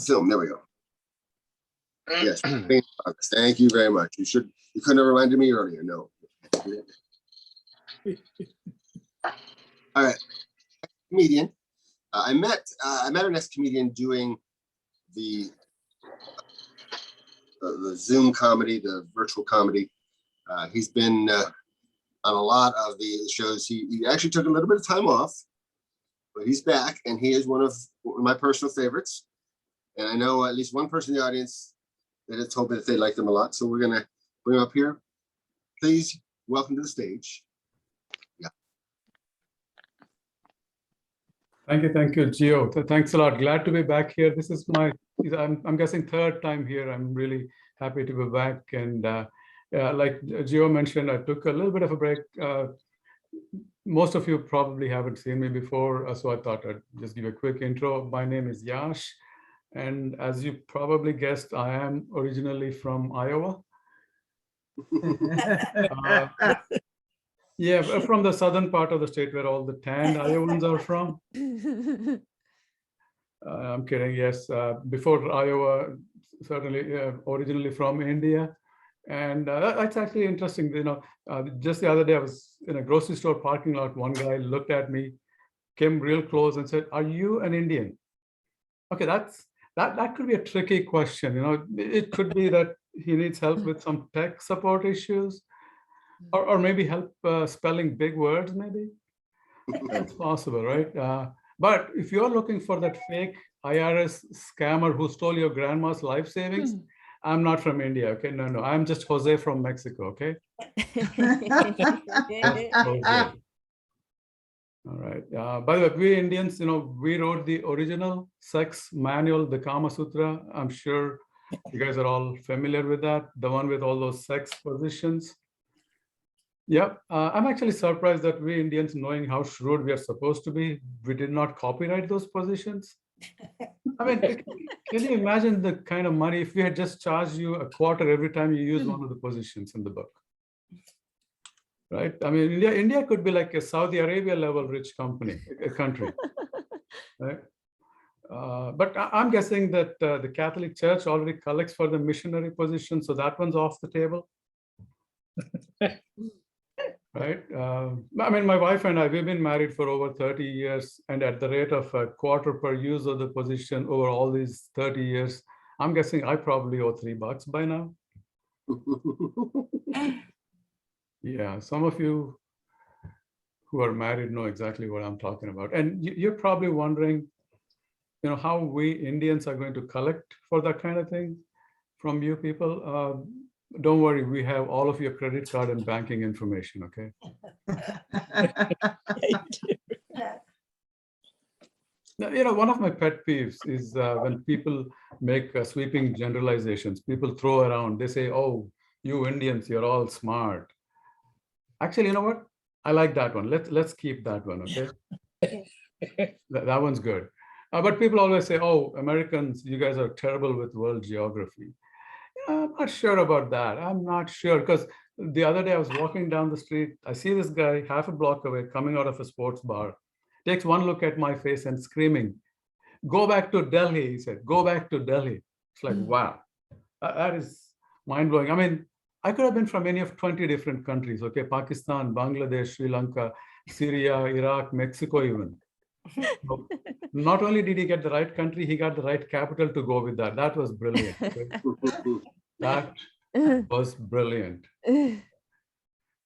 Film. There we go. Yes. Thank you very much. You couldn't have reminded me earlier. No. All right. Comedian. I met our next comedian doing the Zoom comedy, the virtual comedy. He's been on a lot of the shows. He actually took a little bit of time off, but he's back, and he is one of my personal favorites. And I know at least one person in the audience that has told me that they like them a lot. So we're gonna bring him up here. Please welcome to the stage. Yeah. Thank you, Geo. Thanks a lot. Glad to be back here. This is I'm guessing third time here. I'm really happy to be back. And like Geo mentioned, I took a little bit of a break. Most of you probably haven't seen me before, so I thought I'd just give a quick intro. My name is Yash. And as you probably guessed, I am originally from Iowa. Yeah, from the southern part of the state where all the tanned Iowans are from. I'm kidding, yes. Before Iowa, certainly originally from India. And that's actually interesting. Just the other day, I was in a grocery store parking lot. One guy looked at me, came real close and said, "Are you an Indian?" Okay, that could be a tricky question. It could be that he needs help with some tech support issues, or maybe help spelling big words, maybe. It's possible, right? But if you're looking for that fake IRS scammer who stole your grandma's life savings, I'm not from India, okay? No, I'm just Jose from Mexico, okay? Jose. All right. By the way, we Indians, we wrote the original sex manual, the Kama Sutra. I'm sure you guys are all familiar with that, the one with all those sex positions. Yep. I'm actually surprised that we Indians, knowing how shrewd we are supposed to be, we did not copyright those positions. I mean, can you imagine the kind of money if we had just charged you a quarter every time you use one of the positions in the book? Right? I mean, India could be like a Saudi Arabia level rich country, right? But I'm guessing that the Catholic Church already collects for the missionary position, so that one's off the table. Right? I mean, my wife and I, we've been married for over 30 years, and at the rate of a quarter per use of the position over all these 30 years, I'm guessing I probably owe $3 by now. Yeah, some of you who are married know exactly what I'm talking about. And you're probably wondering, how we Indians are going to collect for that kind of thing from you people. Don't worry, we have all of your credit card and banking information, okay? Now, one of my pet peeves is when people make sweeping generalizations. People throw around, they say, "Oh, you Indians, you're all smart." Actually, you know what? I like that one. Let's keep that one, okay? That one's good. But people always say, "Oh, Americans, you guys are terrible with world geography." I'm not sure about that. I'm not sure, because the other day I was walking down the street. I see this guy half a block away coming out of a sports bar, takes one look at my face and screaming, "Go back to Delhi," he said, "Go back to Delhi." It's like, wow, that is mind-blowing. I mean, I could have been from any of 20 different countries, okay? Pakistan, Bangladesh, Sri Lanka, Syria, Iraq, Mexico even. So not only did he get the right country, he got the right capital to go with that. That was brilliant. Okay? That was brilliant.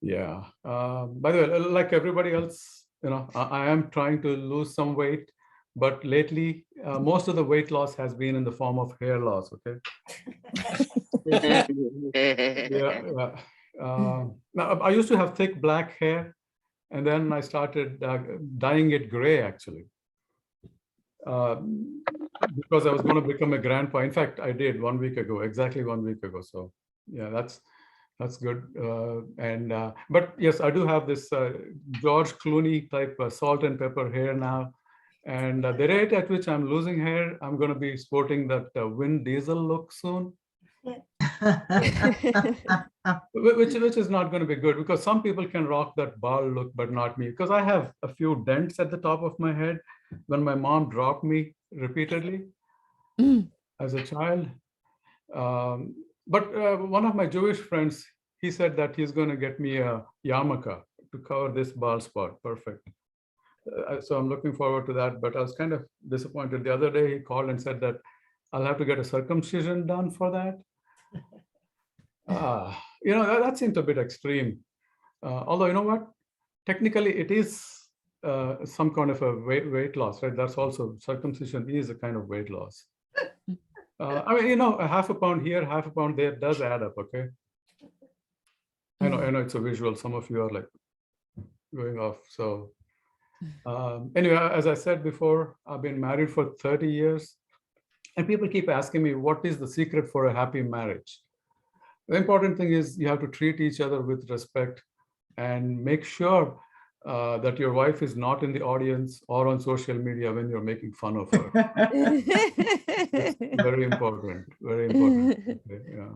Yeah. By the way, like everybody else, I am trying to lose some weight, but lately, most of the weight loss has been in the form of hair loss, okay? Yeah. Now, I used to have thick black hair, and then I started dyeing it gray, actually, because I was going to become a grandpa. In fact, I did 1 week ago, exactly 1 week ago. So yeah, that's good. But yes, I do have this George Clooney type salt and pepper hair now. And the rate at which I'm losing hair, I'm going to be sporting that Vin Diesel look soon. Which is not going to be good, because some people can rock that bald look, but not me, because I have a few dents at the top of my head when my mom dropped me repeatedly. as a child. But one of my Jewish friends, he said that he's going to get me a yarmulke to cover this bald spot. Perfect. So I'm looking forward to that. But I was kind of disappointed. The other day, he called and said that I'll have to get a circumcision done for that. That seems a bit extreme. Although, you know what? Technically, it is some kind of a weight loss, right? That's also, circumcision is a kind of weight loss. A half a pound here, half a pound there does add up, okay? I know it's a visual. Some of you are like going off. So anyway, as I said before, I've been married for 30 years. And people keep asking me, what is the secret for a happy marriage? The important thing is you have to treat each other with respect and make sure that your wife is not in the audience or on social media when you're making fun of her. It's very important, very important. Okay, yeah.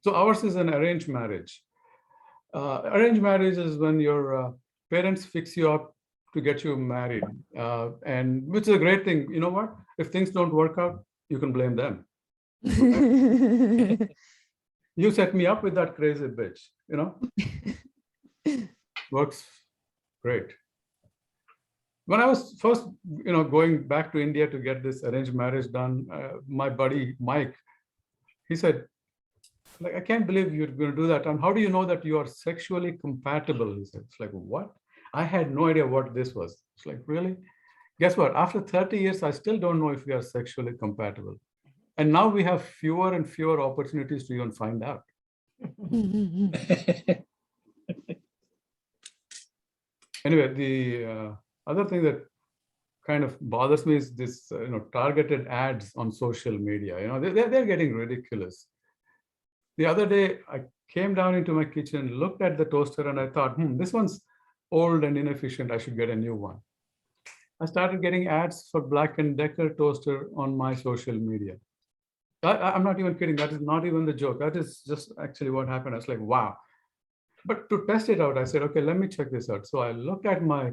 So ours is an arranged marriage. Arranged marriage is when your parents fix you up to get you married, and which is a great thing. You know what? If things don't work out, you can blame them. You set me up with that crazy bitch, works great. When I was first, going back to India to get this arranged marriage done, my buddy Mike, he said, like, I can't believe you're going to do that. And how do you know that you are sexually compatible? He said, it's like, what? I had no idea what this was. It's like, really? Guess what? After 30 years, I still don't know if we are sexually compatible. And now we have fewer and fewer opportunities to even find out. Anyway, the other thing that kind of bothers me is this, targeted ads on social media. They're getting ridiculous. The other day, I came down into my kitchen, looked at the toaster, and I thought, this one's old and inefficient. I should get a new one. I started getting ads for Black & Decker toaster on my social media. I'm not even kidding. That is not even the joke. That is just actually what happened. I was like, wow. But to test it out, I said, okay, let me check this out. So I looked at my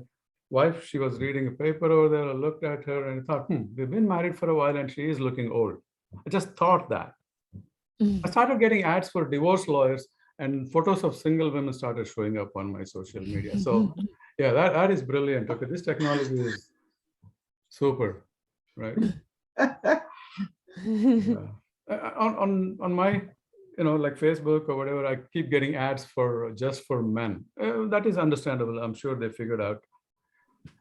wife. She was reading a paper over there. I looked at her and I thought, we've been married for a while and she is looking old. I just thought that. I started getting ads for divorce lawyers and photos of single women started showing up on my social media. So yeah, that is brilliant. Okay, this technology is super, right? Yeah. On my, like Facebook or whatever, I keep getting ads for just for men. That is understandable. I'm sure they figured out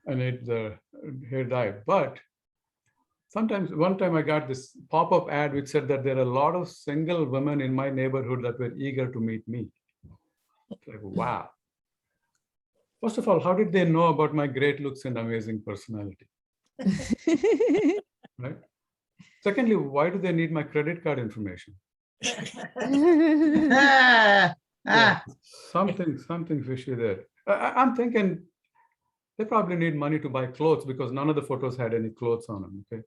I need the hair dye. But sometimes, one time I got this pop-up ad which said that there are a lot of single women in my neighborhood that were eager to meet me. Like, wow. First of all, how did they know about my great looks and amazing personality? Right? Secondly, why do they need my credit card information? Yeah, something fishy there. I'm thinking they probably need money to buy clothes because none of the photos had any clothes on them. Okay.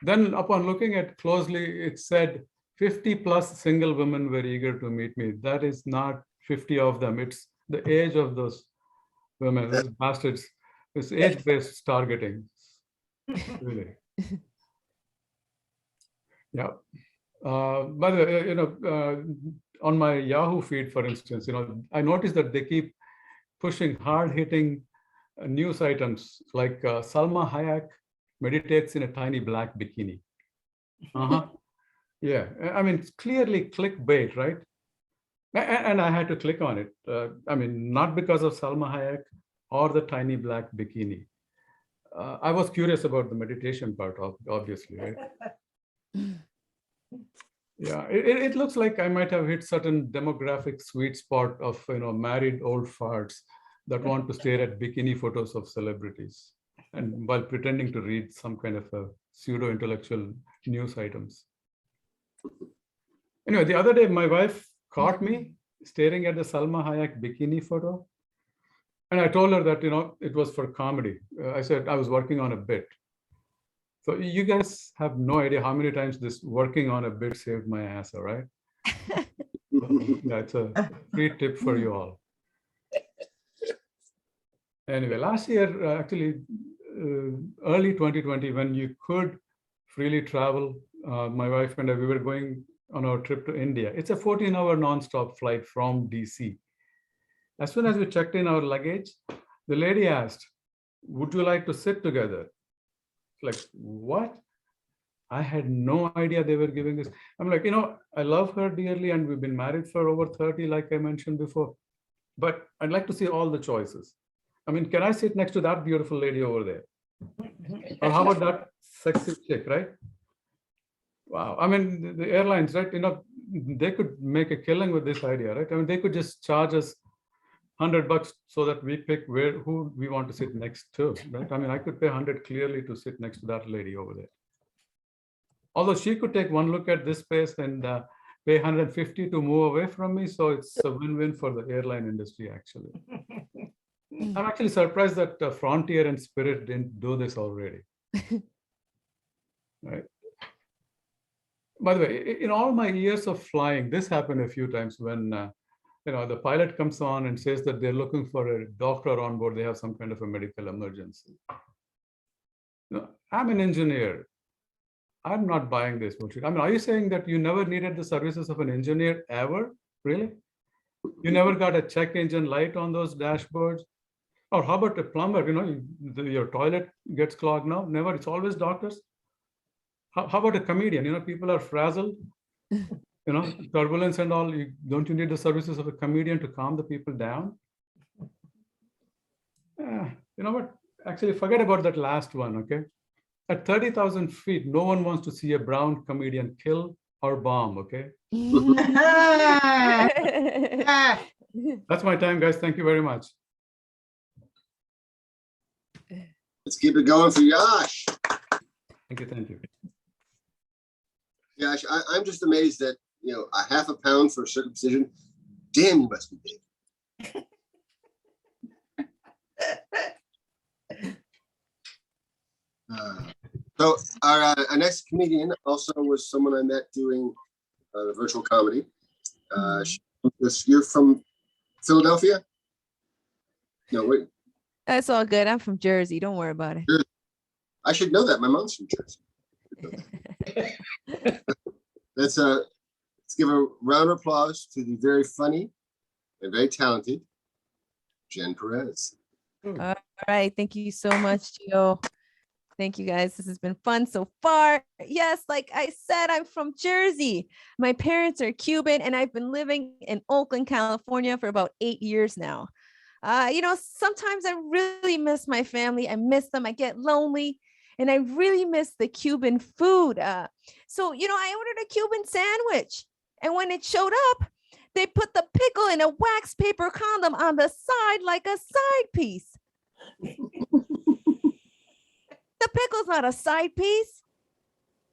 Then upon looking at closely, it said 50 plus single women were eager to meet me. That is not 50 of them. It's the age of those women, these bastards. It's age-based targeting. Really. Yeah. By the way, on my Yahoo feed, for instance, I noticed that they keep pushing hard-hitting news items like Salma Hayek meditates in a tiny black bikini. Yeah, I mean, it's clearly clickbait, right? And I had to click on it. I mean, not because of Salma Hayek or the tiny black bikini. I was curious about the meditation part, obviously, right? Yeah, it looks like I might have hit certain demographic sweet spot of married old farts that want to stare at bikini photos of celebrities and while pretending to read some kind of a pseudo-intellectual news items. Anyway, the other day my wife caught me staring at the Salma Hayek bikini photo. And I told her that, it was for comedy. I said I was working on a bit. So you guys have no idea how many times this working on a bit saved my ass, all right? Yeah, it's a free tip for you all. Anyway, last year, actually, early 2020, when you could freely travel, my wife and I, we were going on our trip to India. It's a 14-hour nonstop flight from DC. As soon as we checked in our luggage, the lady asked, "Would you like to sit together?" Like, what? I had no idea they were giving this. I'm like, I love her dearly, and we've been married for over 30, like I mentioned before. But I'd like to see all the choices. I mean, can I sit next to that beautiful lady over there? Or how about that sexy chick, right? Wow. I mean, the airlines, right? They could make a killing with this idea, right? I mean, they could just charge us $100 so that we pick who we want to sit next to, right? I mean, I could pay 100 clearly to sit next to that lady over there. Although she could take one look at this space and pay 150 to move away from me. So it's a win-win for the airline industry, actually. I'm actually surprised that Frontier and Spirit didn't do this already. Right. By the way, in all my years of flying, this happened a few times when the pilot comes on and says that they're looking for a doctor on board. They have some kind of a medical emergency. I'm an engineer. I'm not buying this bullshit. I mean, are you saying that you never needed the services of an engineer ever? Really? You never got a check engine light on those dashboards? Or how about a plumber? Your toilet gets clogged now. Never. It's always doctors. How about a comedian? People are frazzled. Turbulence and all. Don't you need the services of a comedian to calm the people down? You know what? Actually, forget about that last one, okay? At 30,000 feet, no one wants to see a brown comedian kill or bomb, okay? That's my time, guys. Thank you very much. Let's keep it going for Yash. Thank you. Yash, I'm just amazed that, a half a pound for circumcision. Damn, you must be big. So our next comedian also was someone I met doing virtual comedy. You're from Philadelphia? No, wait. That's all good. I'm from Jersey. Don't worry about it. I should know that. My mom's from Jersey. Let's give a round of applause to the very funny and very talented Jen Perez. All right. Thank you so much, Geo. Thank you, guys. This has been fun so far. Yes, like I said, I'm from Jersey. My parents are Cuban, and I've been living in Oakland, California for about 8 years now. Sometimes I really miss my family. I miss them. I get lonely, and I really miss the Cuban food. So I ordered a Cuban sandwich, and when it showed up, they put the pickle in a wax paper condom on the side like a side piece. The pickle's not a side piece.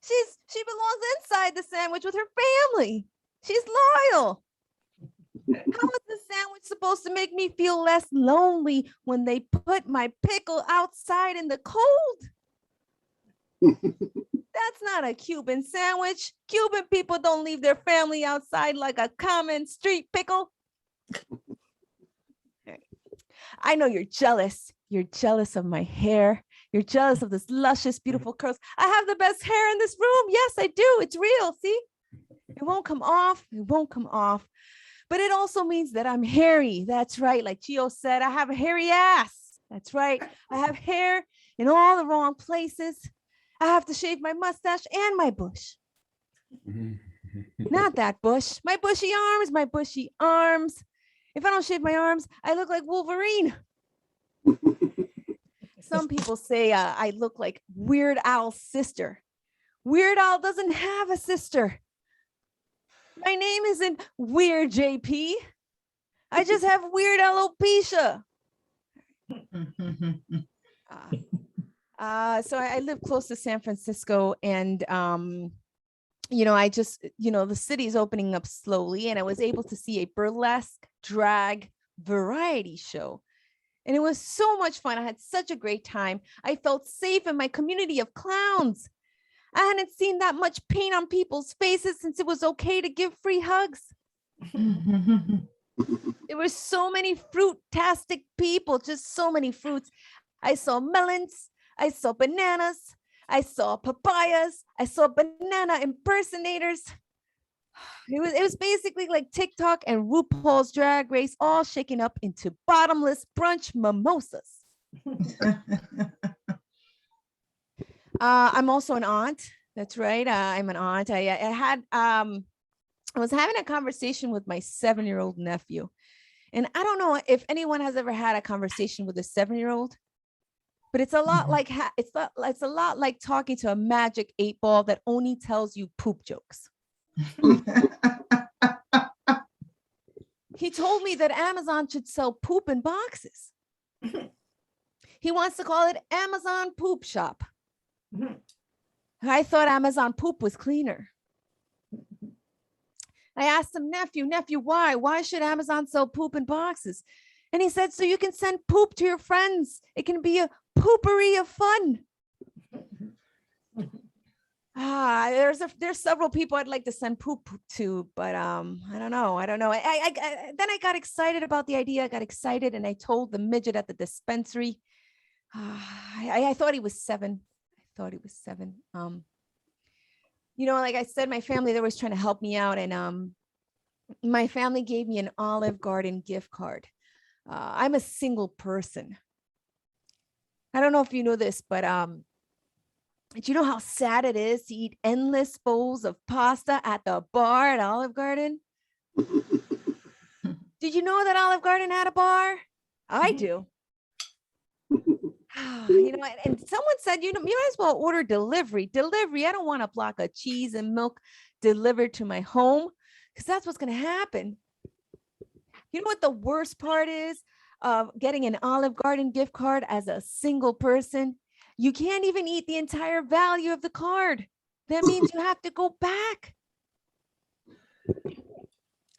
She belongs inside the sandwich with her family. She's loyal. How is the sandwich supposed to make me feel less lonely when they put my pickle outside in the cold? That's not a Cuban sandwich. Cuban people don't leave their family outside like a common street pickle. I know you're jealous. You're jealous of my hair. You're jealous of this luscious, beautiful curls. I have the best hair in this room. Yes, I do. It's real. See, it won't come off. It won't come off. But it also means that I'm hairy. That's right. Like Geo said, I have a hairy ass. That's right. I have hair in all the wrong places. I have to shave my mustache and my bush. Not that bush. My bushy arms, my bushy arms. If I don't shave my arms, I look like Wolverine. Some people say I look like Weird Al's sister. Weird Al doesn't have a sister. My name isn't Weird JP. I just have Weird alopecia. So I live close to San Francisco, and I just, the city is opening up slowly, and I was able to see a burlesque drag variety show. And it was so much fun. I had such a great time. I felt safe in my community of clowns. I hadn't seen that much paint on people's faces since it was okay to give free hugs. There were so many fruit-tastic people, just so many fruits. I saw melons, I saw bananas. I saw papayas. I saw banana impersonators. It was basically like TikTok and RuPaul's Drag Race all shaken up into bottomless brunch mimosas. I'm also an aunt. That's right. I'm an aunt. I was having a conversation with my 7-year-old nephew. And I don't know if anyone has ever had a conversation with a 7-year-old, but it's a lot like it's a lot like talking to a magic 8-ball that only tells you poop jokes. He told me that Amazon should sell poop in boxes. He wants to call it Amazon Poop Shop. I thought Amazon poop was cleaner. I asked him, nephew, why? Why should Amazon sell poop in boxes? And he said, so you can send poop to your friends. It can be a poopery of fun. There's several people I'd like to send poop to, but I don't know. Then I got excited about the idea. I got excited and I told the midget at the dispensary. I thought he was 7. Like I said, my family, they're always trying to help me out. And my family gave me an Olive Garden gift card. I'm a single person. I don't know if you know this, but do you know how sad it is to eat endless bowls of pasta at the bar at Olive Garden? Did you know that Olive Garden had a bar? I do. And someone said, you might as well order delivery. I don't want a block of cheese and milk delivered to my home because that's what's going to happen. You know what the worst part is of getting an Olive Garden gift card as a single person? You can't even eat the entire value of the card. That means you have to go back.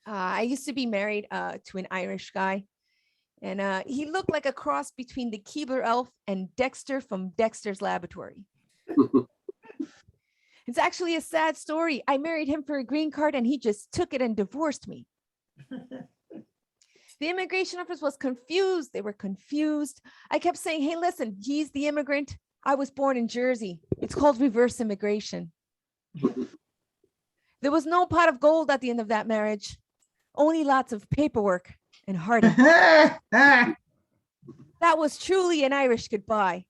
I used to be married to an Irish guy. And he looked like a cross between the Keebler elf and Dexter from Dexter's Laboratory. It's actually a sad story. I married him for a green card and he just took it and divorced me. The immigration office was confused. They were confused. I kept saying, hey, listen, he's the immigrant. I was born in Jersey. It's called reverse immigration. There was no pot of gold at the end of that marriage, only lots of paperwork and heartache. That was truly an Irish goodbye.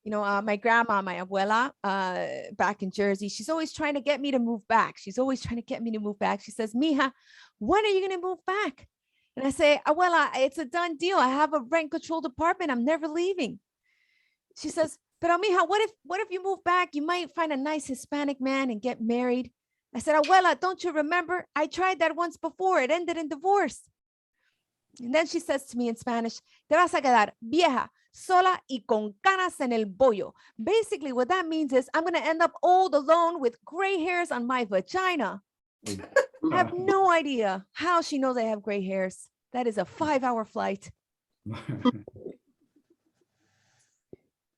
My grandma, my abuela, back in Jersey, she's always trying to get me to move back. She says, mija, when are you going to move back? And I say, abuela, it's a done deal. I have a rent controlled apartment. I'm never leaving. She says, pero mija, what if you move back? You might find a nice Hispanic man and get married. I said, abuela, don't you remember? I tried that once before. It ended in divorce. And then she says to me in Spanish, te vas a quedar vieja, sola y con canas en el bollo. Basically, what that means is I'm going to end up old alone with gray hairs on my vagina. I have no idea how she knows I have gray hairs. That is a 5-hour flight.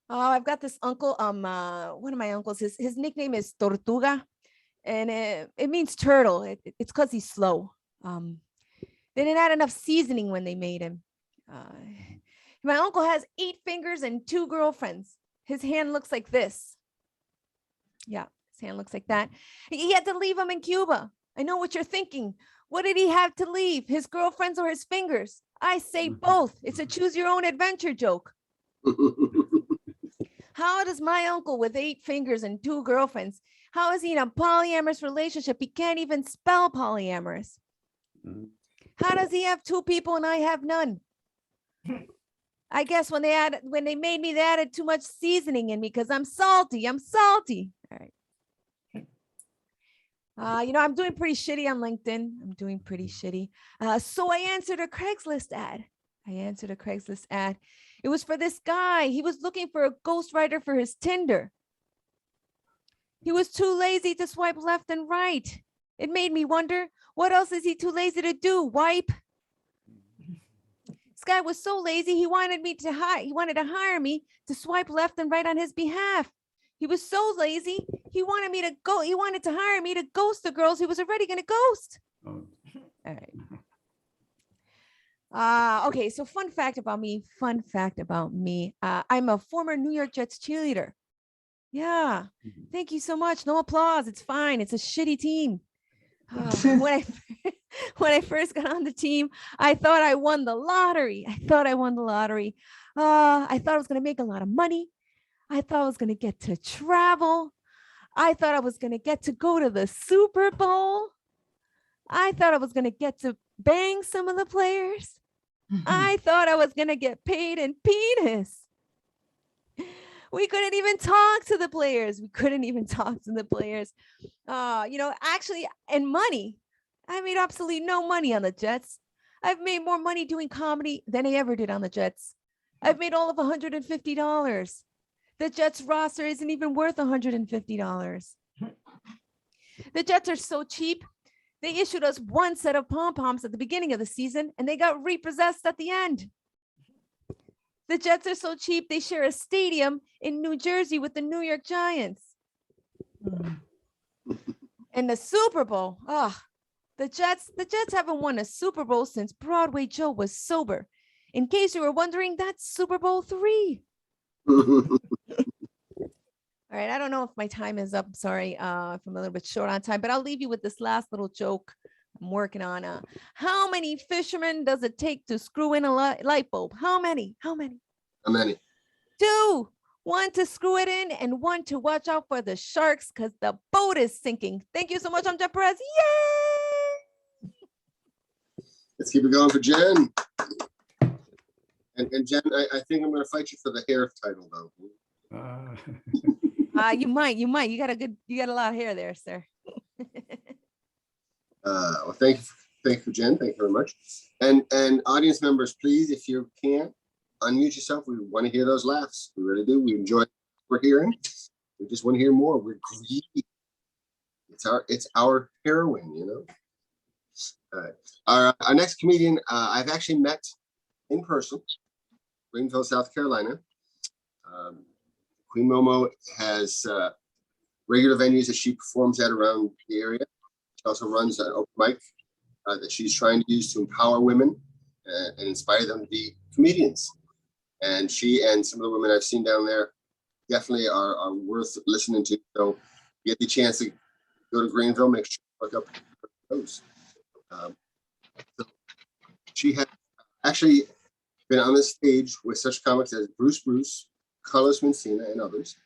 I've got this uncle, one of my uncles, his nickname is Tortuga. And it means turtle. It's because he's slow. They didn't add enough seasoning when they made him. My uncle has 8 fingers and 2 girlfriends. His hand looks like this. Yeah, his hand looks like that. He had to leave him in Cuba. I know what you're thinking. What did he have to leave? His girlfriends or his fingers? I say both. It's a choose your own adventure joke. How does my uncle with 8 fingers and 2 girlfriends, how is he in a polyamorous relationship? He can't even spell polyamorous. How does he have 2 people and I have none? I guess when they made me, they added too much seasoning in me because I'm salty. All right. I'm doing pretty shitty on LinkedIn. So I answered a Craigslist ad. It was for this guy. He was looking for a ghostwriter for his Tinder. He was too lazy to swipe left and right. It made me wonder, what else is he too lazy to do? Wipe? This guy was so lazy, he wanted to hire me to swipe left and right on his behalf. He was so lazy, he wanted to hire me to ghost the girls he was already going to ghost. All right. Okay, so fun fact about me. I'm a former New York Jets cheerleader. Yeah. Thank you so much. No applause. It's fine. It's a shitty team. When I when I first got on the team, I thought I won the lottery. I thought I was going to make a lot of money. I thought I was going to get to travel. I thought I was going to get to go to the Super Bowl. I thought I was going to get to bang some of the players. I thought I was going to get paid in penis. We couldn't even talk to the players. Actually, and money. I made absolutely no money on the Jets. I've made more money doing comedy than I ever did on the Jets. I've made all of $150. The Jets roster isn't even worth $150. The Jets are so cheap. They issued us one set of pom-poms at the beginning of the season, and they got repossessed at the end. The Jets are so cheap, they share a stadium in New Jersey with the New York Giants. And the Super Bowl, the Jets haven't won a Super Bowl since Broadway Joe was sober. In case you were wondering, that's Super Bowl 3. All right, I don't know if my time is up. Sorry if I'm a little bit short on time, but I'll leave you with this last little joke I'm working on. How many fishermen does it take to screw in a light bulb? How many? How many? 2. 1 to screw it in and 1 to watch out for the sharks because the boat is sinking. Thank you so much. I'm Jen Perez. Yay! Let's keep it going for Jen. And Jen, I think I'm going to fight you for the hair title, though. You might. You got a lot of hair there, sir. Well, thank you, Jen. Thank you very much. And audience members, please, if you can't, unmute yourself. We want to hear those laughs. We really do. We enjoy what we're hearing. We just want to hear more. We're greedy. It's our heroine, you know. All right. Our next comedian, I've actually met in person, Greenville, South Carolina. Queen Momo has regular venues that she performs at around the area. She also runs an open mic that she's trying to use to empower women and inspire them to be comedians. And she and some of the women I've seen down there definitely are worth listening to. So get the chance to go to Greenville, make sure you look up those. So she has actually been on the stage with such comics as Bruce, Carlos Mencina, and others,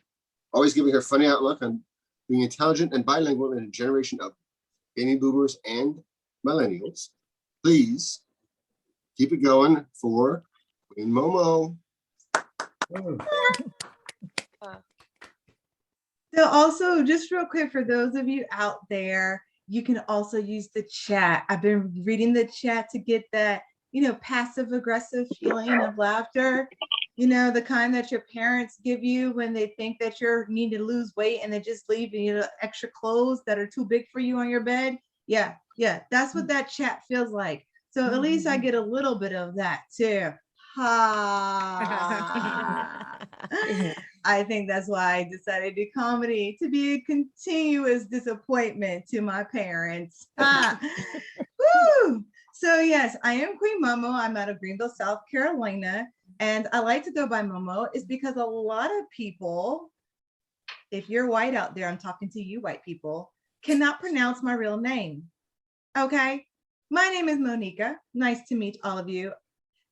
always giving her funny outlook on being intelligent and bilingual in a generation of baby boomers and millennials. Please keep it going for Queen Momo. So also, just real quick, for those of you out there, you can also use the chat. I've been reading the chat to get that, passive aggressive feeling of laughter, the kind that your parents give you when they think that you need to lose weight and they just leave extra clothes that are too big for you on your bed. Yeah, that's what that chat feels like. So at least I get a little bit of that too. I think that's why I decided to do comedy, to be a continuous disappointment to my parents. Woo! So yes, I am Queen Momo. I'm out of Greenville, South Carolina. And I like to go by Momo is because a lot of people, if you're white out there, I'm talking to you white people, cannot pronounce my real name. Okay, my name is Monica. Nice to meet all of you.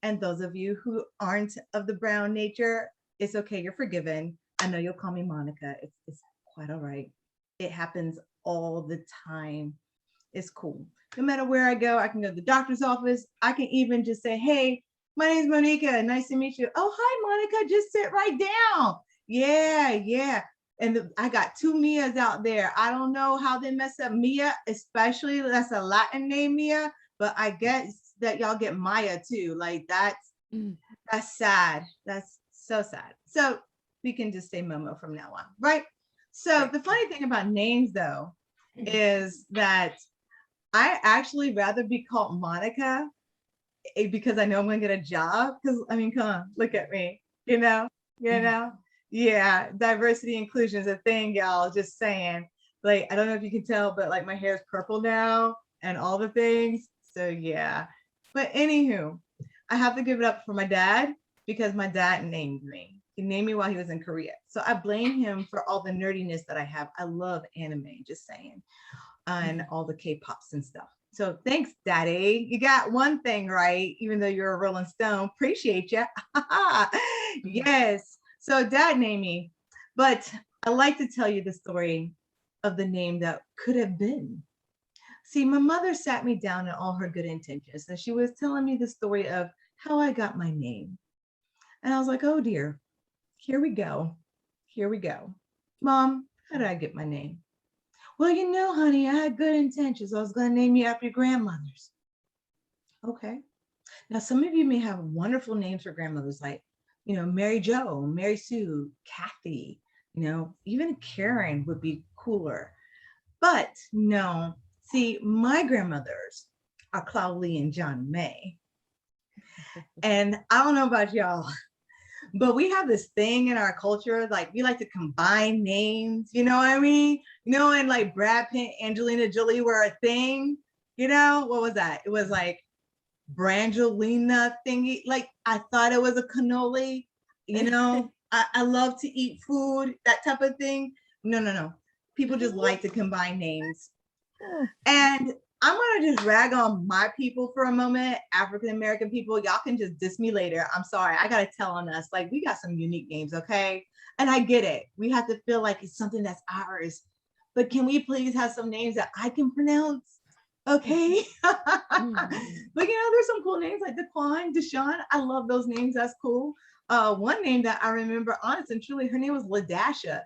And those of you who aren't of the brown nature, it's okay, you're forgiven. I know you'll call me Monica. It's quite all right. It happens all the time. It's cool. No matter where I go, I can go to the doctor's office. I can even just say, hey, my name is Monica. Nice to meet you. Oh, hi, Monica. Just sit right down. Yeah. And I got 2 Mias out there. I don't know how they mess up Mia, especially that's a Latin name, Mia, but I guess that y'all get Maya too. Like that's sad. That's so sad. So we can just say Momo from now on, right? So the funny thing about names though, is that I actually rather be called Monica because I know I'm gonna get a job. Because I mean, come on, look at me, yeah, diversity inclusion is a thing, y'all. Just saying. Like, I don't know if you can tell, but like my hair is purple now and all the things. So yeah. But anywho, I have to give it up for my dad because my dad named me. He named me while he was in Korea. So I blame him for all the nerdiness that I have. I love anime, just saying, and all the K-pops and stuff. So thanks, Daddy. You got one thing right, even though you're a Rolling Stone. Appreciate you. Yes. So Dad named me, but I like to tell you the story of the name that could have been. See, my mother sat me down in all her good intentions, and she was telling me the story of how I got my name. And I was like, oh dear, here we go. Here we go. Mom, how did I get my name? Well, you know, honey, I had good intentions. I was going to name you after your grandmothers. Okay. Now, some of you may have wonderful names for grandmothers, like, you know, Mary Jo, Mary Sue, Kathy, you know, even Karen would be cooler. But no, see, my grandmothers are Claudia and John May. And I don't know about y'all, but we have this thing in our culture, like we like to combine names, you know what I mean? You know, and like Brad Pitt, Angelina Jolie were a thing, you know, what was that? It was like Brangelina thingy. Like I thought it was a cannoli, you know, I love to eat food, that type of thing. No. People just like to combine names. And I'm gonna just rag on my people for a moment, African-American people. Y'all can just diss me later. I'm sorry, I gotta tell on us. Like we got some unique names, okay? And I get it. We have to feel like it's something that's ours. But can we please have some names that I can pronounce? Okay. But you know, there's some cool names like Daquan, Deshaun. I love those names. That's cool. One name that I remember, honest and truly, her name was LaDasha.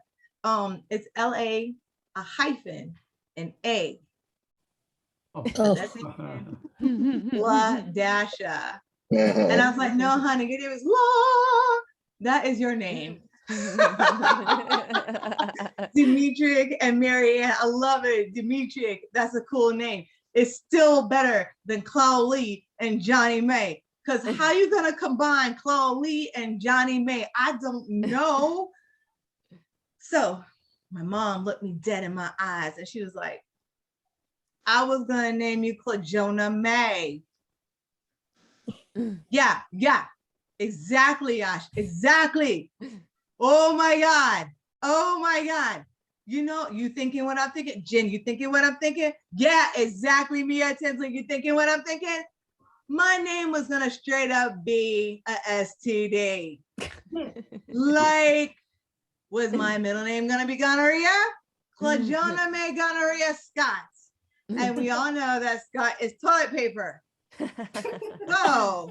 It's L-A, a hyphen, an A. Oh. That's it. LaDasha. And I was like, no, honey, your name is La. That is your name. Dimitri and Marianne, I love it. Dimitri, that's a cool name. It's still better than Claude Lee and Johnny May. Because how you gonna combine Claude Lee and Johnny May? I don't know. So my mom looked me dead in my eyes and she was like, I was gonna name you Clajona May. Yeah, exactly, Yash, exactly. Oh my God. You know, you thinking what I'm thinking? Jen, you thinking what I'm thinking? Yeah, exactly, Mia Tinsley, you thinking what I'm thinking? My name was gonna straight up be a STD. Like, was my middle name gonna be gonorrhea? Clajona May Gonorrhea Scott. And we all know that Scott is toilet paper. So,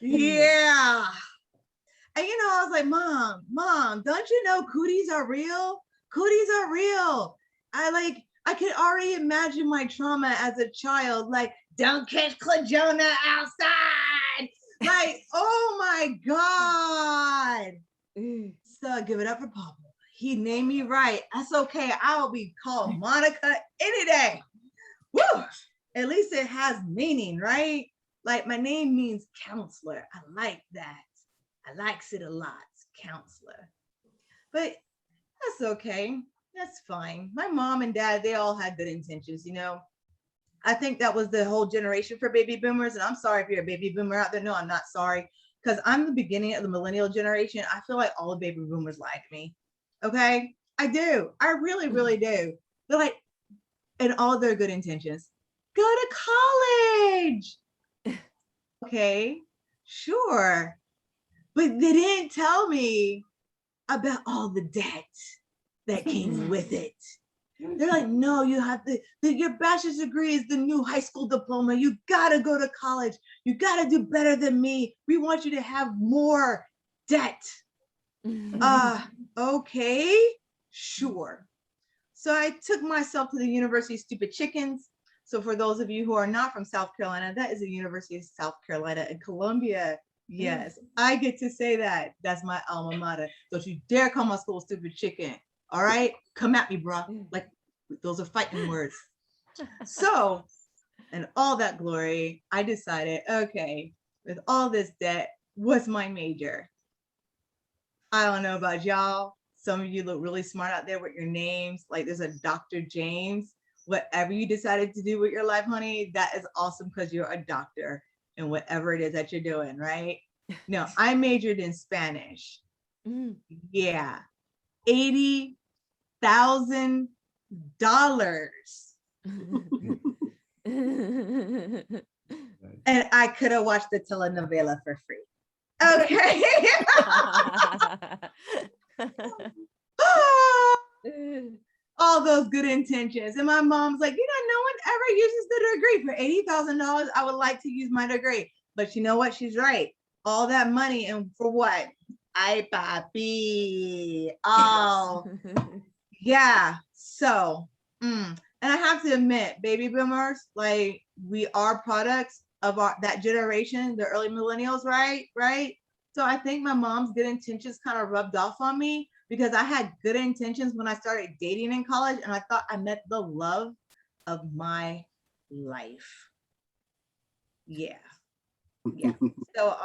yeah. And you know, I was like, Mom, don't you know cooties are real? Cooties are real. I could already imagine my trauma as a child, like, don't catch Clajona outside. Like, oh my God. So I give it up for Papa. He named me right. That's okay. I'll be called Monica any day. Woo! At least it has meaning, right? Like my name means counselor. I like that. I likes it a lot, counselor. But that's okay. That's fine. My mom and dad, they all had good intentions, you know. I think that was the whole generation for baby boomers. And I'm sorry if you're a baby boomer out there. No, I'm not sorry. Because I'm the beginning of the millennial generation. I feel like all the baby boomers like me. Okay, I do. I really, really do. They're like, and all their good intentions, go to college. Okay, sure. But they didn't tell me about all the debt that came with it. They're like, no, you have to, your bachelor's degree is the new high school diploma. You gotta go to college. You gotta do better than me. We want you to have more debt. Okay, sure. So I took myself to the University of Stupid Chickens. So for those of you who are not from South Carolina, that is the University of South Carolina in Columbia. Yes, I get to say that. That's my alma mater. Don't you dare call my school Stupid Chicken. All right, come at me, bro. Like those are fighting words. So, and all that glory, I decided, okay, with all this debt, what's my major? I don't know about y'all. Some of you look really smart out there with your names. Like there's a Dr. James. Whatever you decided to do with your life, honey, that is awesome because you're a doctor. in whatever it is that you're doing, right? No, I majored in Spanish. Mm. Yeah, $80,000. And I could have watched the telenovela for free. Okay. All those good intentions. And my mom's like, no one ever uses the degree. For $80,000, I would like to use my degree. But you know what? She's right. All that money, and for what? Ay, papi. Oh, yeah. So, and I have to admit, baby boomers, like, we are products of that generation, the early millennials, right? Right. So I think my mom's good intentions kind of rubbed off on me, because I had good intentions when I started dating in college, and I thought I met the love of my life. Yeah. Yeah. So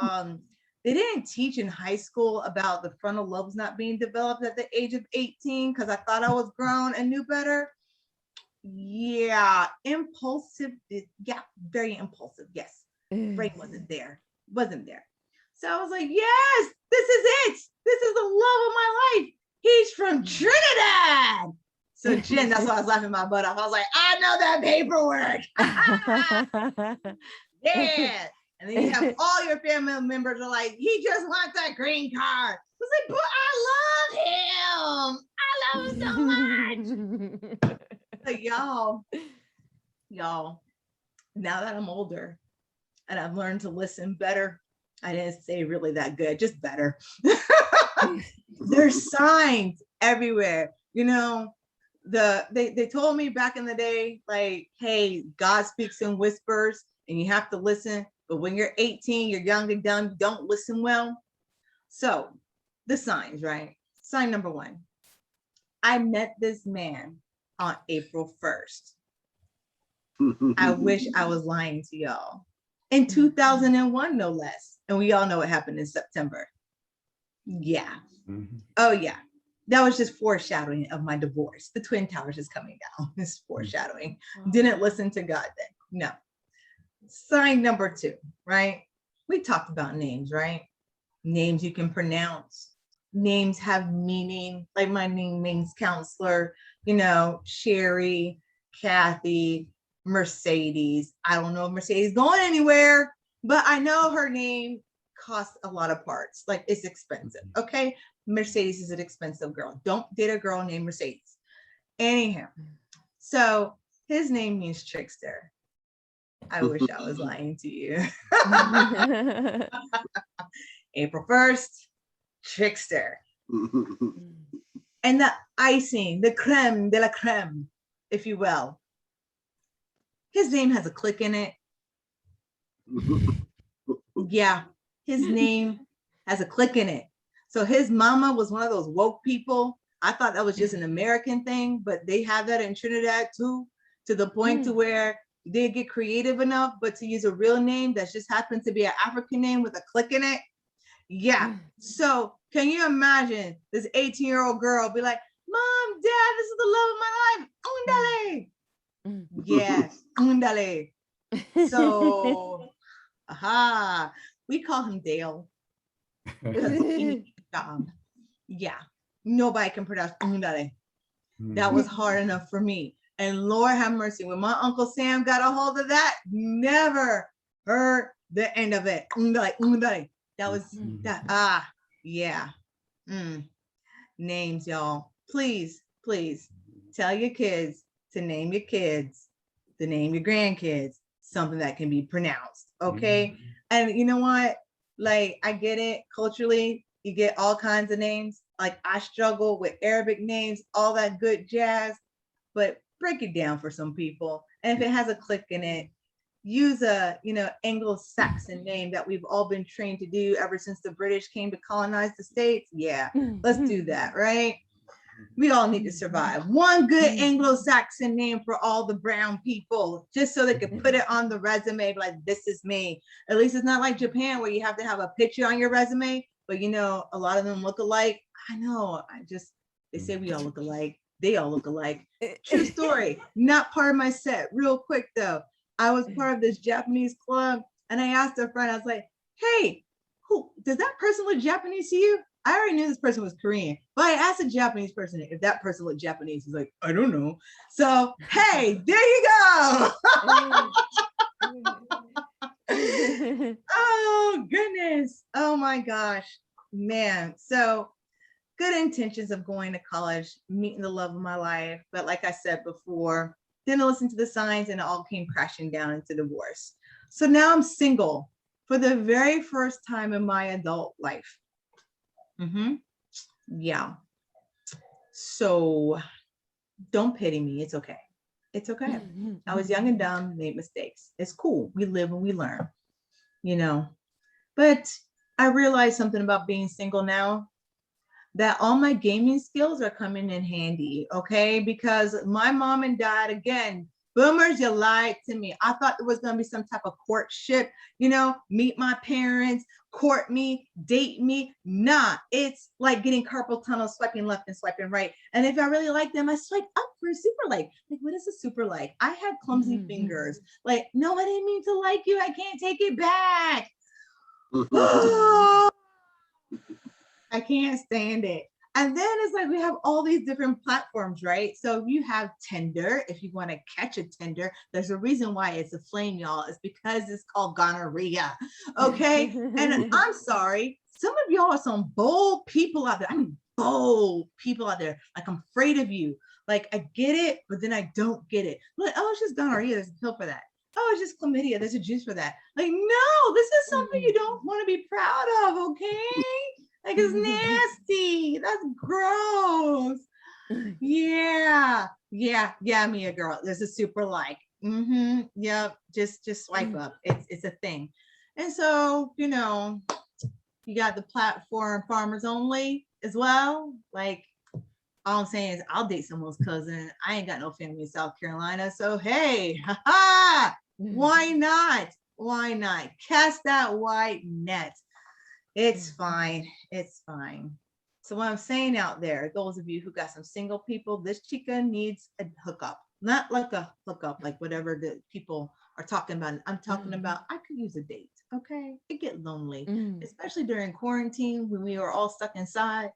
they didn't teach in high school about the frontal lobes not being developed at the age of 18, because I thought I was grown and knew better. Yeah, impulsive. Yeah, very impulsive. Yes. Brain wasn't there. So I was like, yes, this is it. This is the love of my life. He's from Trinidad. So Jen, that's why I was laughing my butt off. I was like, I know that paperwork. Yeah. And then you have all your family members are like, he just wants a green card. I was like, but I love him. I love him so much. Like, y'all, now that I'm older and I've learned to listen better, I didn't say really that good, just better. There's signs everywhere. They told me back in the day, like, hey, God speaks in whispers and you have to listen. But when you're 18, you're young and dumb, you don't listen well. So the signs, right? Sign number 1. I met this man on April 1st. I wish I was lying to y'all. In 2001, no less. And we all know what happened in September. Yeah. Oh, yeah. That was just foreshadowing of my divorce. The Twin Towers is coming down. It's foreshadowing. Didn't listen to God then. No. Sign number 2, right? We talked about names, right? Names you can pronounce. Names have meaning. Like my name means counselor, Sherry, Kathy, Mercedes. I don't know if Mercedes going anywhere, but I know her name costs a lot of parts. Like, it's expensive. Okay. Mercedes is an expensive girl. Don't date a girl named Mercedes. Anyhow, so his name means trickster. I wish I was lying to you. April 1st, trickster. And the icing, the creme de la creme, if you will. His name has a click in it. Yeah, his name has a click in it. So his mama was one of those woke people. I thought that was just an American thing, but they have that in Trinidad too, to the point to where they get creative enough, but to use a real name that just happens to be an African name with a click in it. Yeah. So can you imagine this 18-year-old girl be like, Mom, Dad, this is the love of my life. Undale. Yes, undale. So, we call him Dale. Yeah, nobody can pronounce undale. That was hard enough for me. And Lord have mercy, when my Uncle Sam got a hold of that, never heard the end of it. Undale. That was that. Yeah. Names, y'all. Please tell your kids to name your kids, to name your grandkids something that can be pronounced. Okay. And you know what? Like, I get it. Culturally, you get all kinds of names. Like, I struggle with Arabic names, all that good jazz, but break it down for some people. And if it has a click in it, use a, Anglo-Saxon name that we've all been trained to do ever since the British came to colonize the States. Yeah, let's do that, right? We all need to survive. One good Anglo-Saxon name for all the brown people, just so they can put it on the resume, like, this is me. At least it's not like Japan where you have to have a picture on your resume, but a lot of them look alike. I know, they say we all look alike. They all look alike. True story, not part of my set. Real quick though, I was part of this Japanese club And I asked a friend, I was like, hey, who does that person look Japanese to you? I already knew this person was Korean, but I asked a Japanese person if that person looked Japanese. He's like, I don't know. So, hey, there you go. Oh, goodness. Oh, my gosh, man. So good intentions of going to college, meeting the love of my life. But like I said before, didn't listen to the signs and it all came crashing down into divorce. So now I'm single for the very first time in my adult life. Yeah. So don't pity me. It's okay. It's okay. I was young and dumb, made mistakes. It's cool. We live and we learn, you know. But I realized something about being single now, that all my gaming skills are coming in handy, okay? Because my mom and dad, again, boomers, you lied to me. I thought there was gonna be some type of courtship, you know, meet my parents, court me, date me. Nah, it's like getting carpal tunnel, swiping left and swiping right. And if I really like them, I swipe up for a super like. Like, what is a super like? I had clumsy fingers. Like, no, I didn't mean to like you. I can't take it back. I can't stand it. And then it's like we have all these different platforms, right? So you have Tinder. If you want to catch a Tinder, there's a reason why it's a flame, y'all. It's because it's called gonorrhea. Okay. And I'm sorry, some of y'all are some bold people out there. I mean, bold people out there. Like, I'm afraid of you. Like, I get it, but then I don't get it. Like, oh, it's just gonorrhea. There's a pill for that. Oh, it's just chlamydia. There's a juice for that. Like, no, this is something you don't want to be proud of. Okay. Like, it's nasty. That's gross. Yeah, Mia girl. There's a super like. Yep. Just swipe up. It's a thing. And so, you know, you got the platform farmers only as well. Like, all I'm saying is I'll date someone's cousin. I ain't got no family in South Carolina. So hey, why not? Why not? Cast that wide net. It's fine. It's fine. So what I'm saying out there, those of you who got some single people, this chica needs a hookup. Not like a hookup, like whatever the people are talking about. I'm talking about, I could use a date. Okay. It get lonely, especially during quarantine when we were all stuck inside.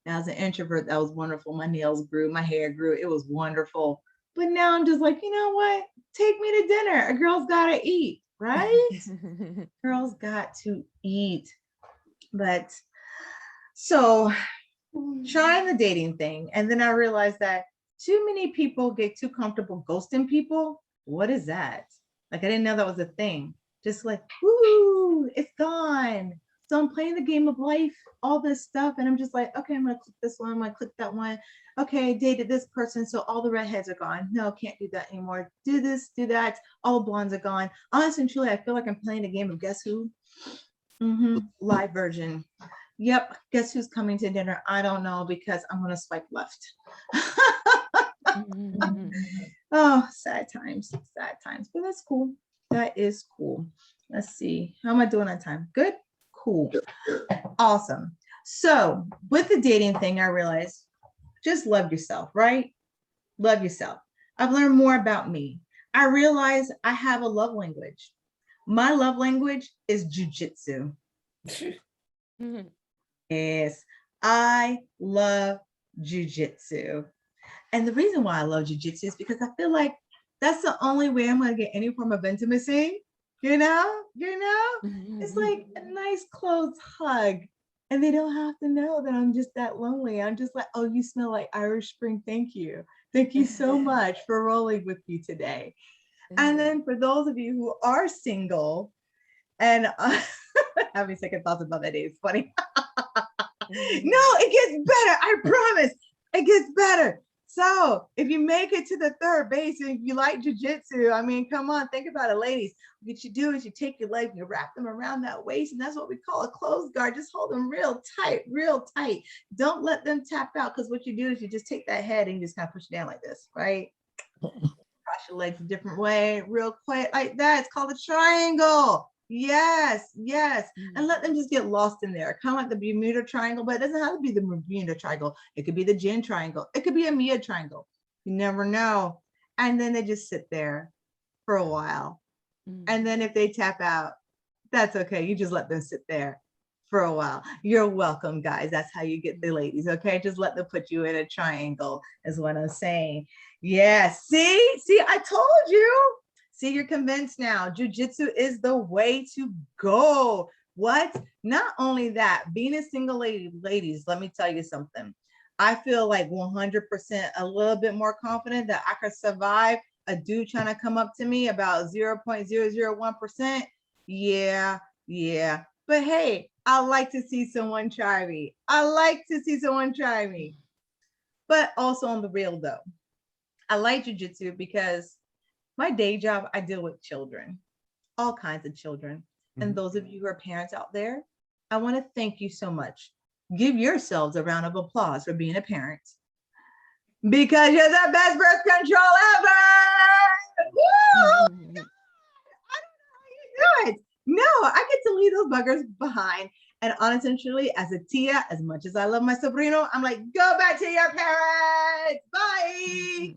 Now, as an introvert, that was wonderful. My nails grew, my hair grew. It was wonderful. But now I'm just like, you know what? Take me to dinner. A girl's got to eat, right? Girls got to eat. But so trying the dating thing. And then I realized that too many people get too comfortable ghosting people. What is that? Like, I didn't know that was a thing. Just like, whoo, it's gone. So I'm playing the game of life, all this stuff. And I'm just like, okay, I'm going to click this one. I'm going to click that one. Okay, dated this person. So all the redheads are gone. No, can't do that anymore. Do this, do that. All the blondes are gone. Honestly and truly, I feel like I'm playing a game of guess who? Live version. Yep. Guess who's coming to dinner? I don't know, because I'm going to swipe left. Oh, sad times. But that's cool. That is cool. Let's see. How am I doing on time? Good? Cool. Awesome. So with the dating thing, I realized just love yourself, right? Love yourself. I've learned more about me. I realize I have a love language. My love language is jujitsu. Yes, I love jujitsu. And the reason why I love jujitsu is because I feel like that's the only way I'm going to get any form of intimacy. You know, it's like a nice close hug. And they don't have to know that I'm just that lonely. I'm just like, oh, you smell like Irish Spring. Thank you. Thank you so much for rolling with me today. And then for those of you who are single and having second thoughts about that day, it's funny. No, it gets better. I promise. It gets better. So if you make it to the third base and if you like jujitsu, I mean, come on, think about it, ladies. What you do is you take your leg and you wrap them around that waist, and that's what we call a closed guard. Just hold them real tight, real tight. Don't let them tap out, because what you do is you just take that head and you just kind of push it down like this, right? Cross your legs a different way, real quick like that. It's called a triangle. Yes. And let them just get lost in there. Kind of like the Bermuda Triangle, but it doesn't have to be the Bermuda Triangle. It could be the Jen Triangle. It could be a Mia Triangle. You never know. And then they just sit there for a while. And then if they tap out, That's okay. You just let them sit there for a while. You're welcome, guys. That's how you get the ladies. Okay. Just let them put you in a triangle is what I'm saying. Yeah. See, I told you. See, you're convinced now. Jiu-jitsu is the way to go. What? Not only that, being a single lady, ladies, let me tell you something. I feel like 100% a little bit more confident that I could survive a dude trying to come up to me about 0.001%. Yeah. But hey, I like to see someone try me. But also on the real though, I like jujitsu because my day job, I deal with children, all kinds of children. And those of you who are parents out there, I want to thank you so much. Give yourselves a round of applause for being a parent because you're the best birth control ever. Woo! I don't know how you do it. No, I get to leave those buggers behind. And honestly and truly, as a tia, as much as I love my sobrino, I'm like, go back to your parents. Bye.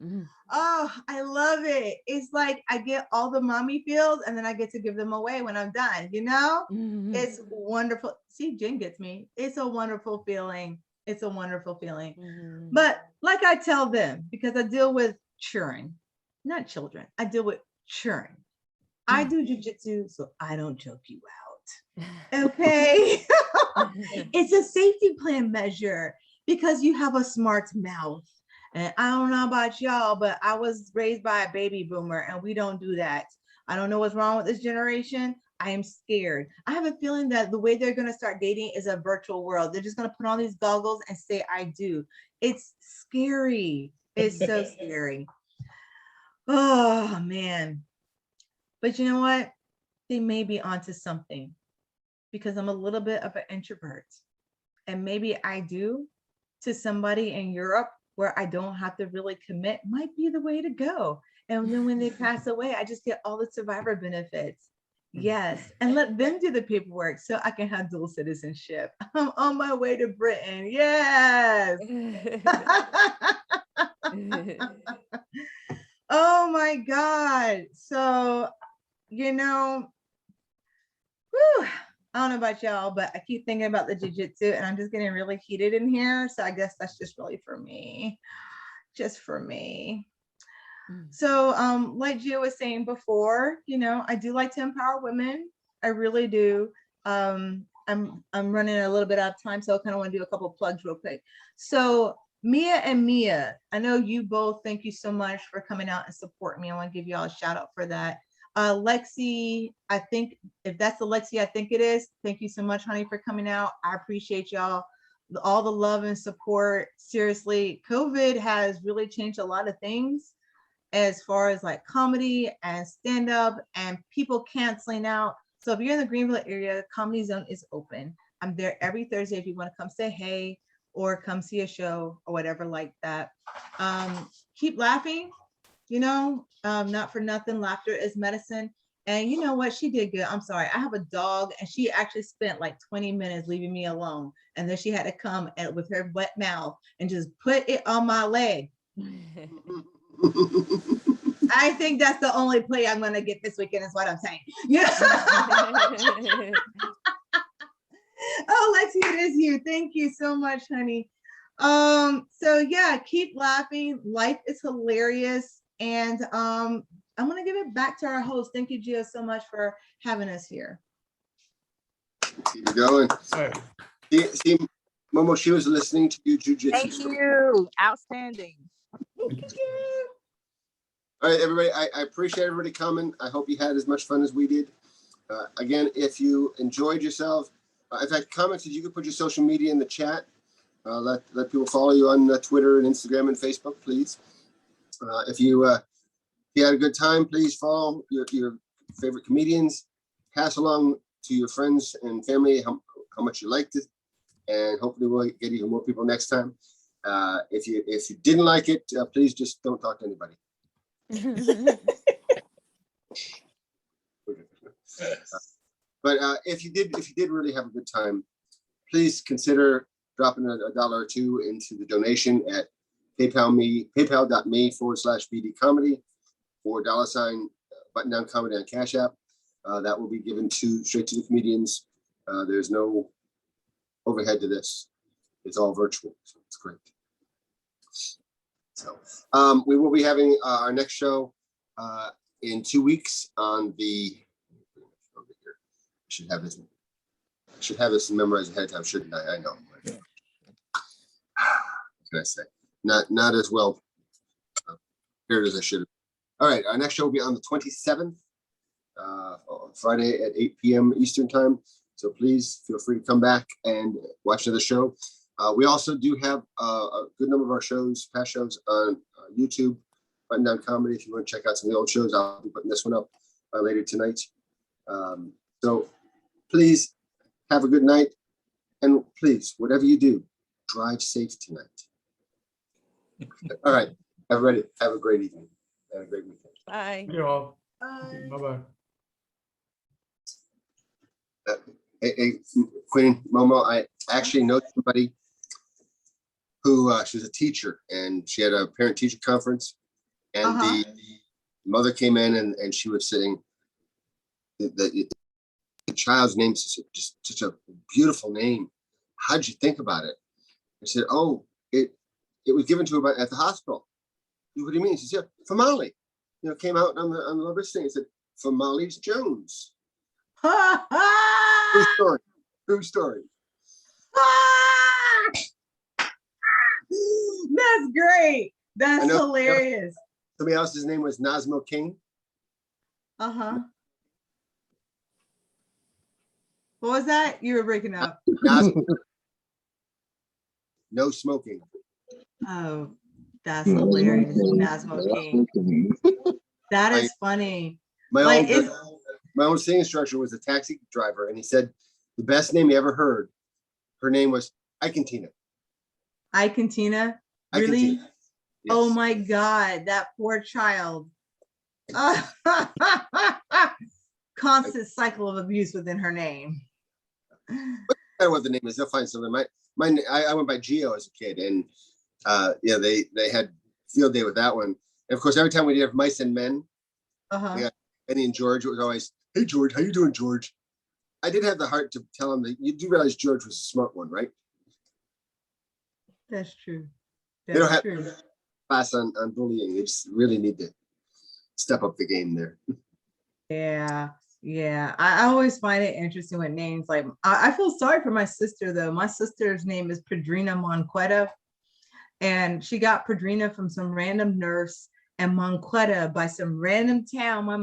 Oh, I love it. It's like I get all the mommy feels and then I get to give them away when I'm done, you know? It's wonderful. See, Jen gets me. It's a wonderful feeling. But like I tell them, because I deal with children, not children, I deal with children. I do jujitsu, so I don't choke you out. Okay. It's a safety plan measure because you have a smart mouth. And I don't know about y'all, but I was raised by a baby boomer and we don't do that. I don't know what's wrong with this generation. I am scared. I have a feeling that the way they're going to start dating is a virtual world. They're just going to put on these goggles and say, I do. It's scary. It's so scary. Oh, man. But you know what? They may be onto something because I'm a little bit of an introvert. And maybe I do to somebody in Europe where I don't have to really commit might be the way to go. And then when they pass away, I just get all the survivor benefits. Yes. And let them do the paperwork so I can have dual citizenship. I'm on my way to Britain. Yes. Oh my God. So, you know, whew, I don't know about y'all, but I keep thinking about the jiu-jitsu and I'm just getting really heated in here. So I guess that's just really for me, just for me. So like Gio was saying before, you know, I do like to empower women. I really do. I'm running a little bit out of time, so I kind of want to do a couple of plugs real quick. So Mia, I know you both, thank you so much for coming out and supporting me. I want to give y'all a shout out for that. Lexi, I think if that's the Lexi, I think it is. Thank you so much, honey, for coming out. I appreciate y'all, all the love and support. Seriously, COVID has really changed a lot of things as far as like comedy and stand-up and people canceling out. So if you're in the Greenville area, Comedy Zone is open. I'm there every Thursday if you want to come say hey or come see a show or whatever like that. Keep laughing, you know, not for nothing, laughter is medicine. And you know what, she did good. I'm sorry, I have a dog and she actually spent like 20 minutes leaving me alone. And then she had to come and with her wet mouth and just put it on my leg. I think that's the only play I'm going to get this weekend is what I'm saying. Yeah. Oh, Lexi, it is you. Thank you so much, honey. So yeah, keep laughing. Life is hilarious. And I'm going to give it back to our host. Thank you, Gio, so much for having us here. Keep it going. See, Momo, she was listening to you jujitsu. Thank you. Outstanding. Thank you. All right, everybody, I appreciate everybody coming. I hope you had as much fun as we did. Again, if you enjoyed yourself, in fact, comments, you could put your social media in the chat. Let people follow you on Twitter and Instagram and Facebook, please. If you had a good time, please follow your favorite comedians. Pass along to your friends and family how much you liked it. And hopefully we'll get even more people next time. If you didn't like it, please just don't talk to anybody. But if you did really have a good time, please consider dropping a dollar or two into the donation at paypal.me/BD comedy or $ button down comedy on Cash App. that will be given straight to the comedians. There's no overhead to this. It's all virtual, so it's great. So we will be having our next show in 2 weeks on the. I should have this memorized ahead of time, shouldn't I? I know. What can I say? Not as well prepared as I should have. All right, our next show will be on the 27th, Friday at 8 p.m. Eastern time. So please feel free to come back and watch another show. We also do have a good number of our shows, past shows on YouTube, Button Down Comedy. If you want to check out some of the old shows, I'll be putting this one up later tonight. So please have a good night. And please, whatever you do, drive safe tonight. All right, everybody, have a great evening and a great weekend. Bye. Thank you all. Bye. Bye-bye. Hey, Queen Momo, I actually know somebody who she was a teacher and she had a parent-teacher conference, and the mother came in and she was saying the child's name is just such a beautiful name. How'd you think about it? I said, oh, it was given to her at the hospital. What do you mean? She said, Famali. Came out on the listing and said, Famali's Jones. True story. True story. That's great. That's hilarious. Somebody else's name was Nazmo King. What was that? You were breaking up. No smoking. Oh, that's hilarious. Nazmo King. That is funny. My own singing instructor was a taxi driver, and he said the best name he ever heard, her name was Icantina. Icantina? Really? Yes. Oh my God, that poor child. Constant cycle of abuse within her name. I don't know what the name is. They'll find something. I went by Geo as a kid, and they had field day with that one. And of course, every time we did have Mice and Men, Eddie and George, it was always, hey George, how you doing, George? I did have the heart to tell him that you do realize George was a smart one, right? That's true. They don't That's have true. class on bullying. They just really need to step up the game there. Yeah. I always find it interesting with names. Like, I feel sorry for my sister though. My sister's name is Padrina Monqueta, and she got Padrina from some random nurse and Monqueta by some random town my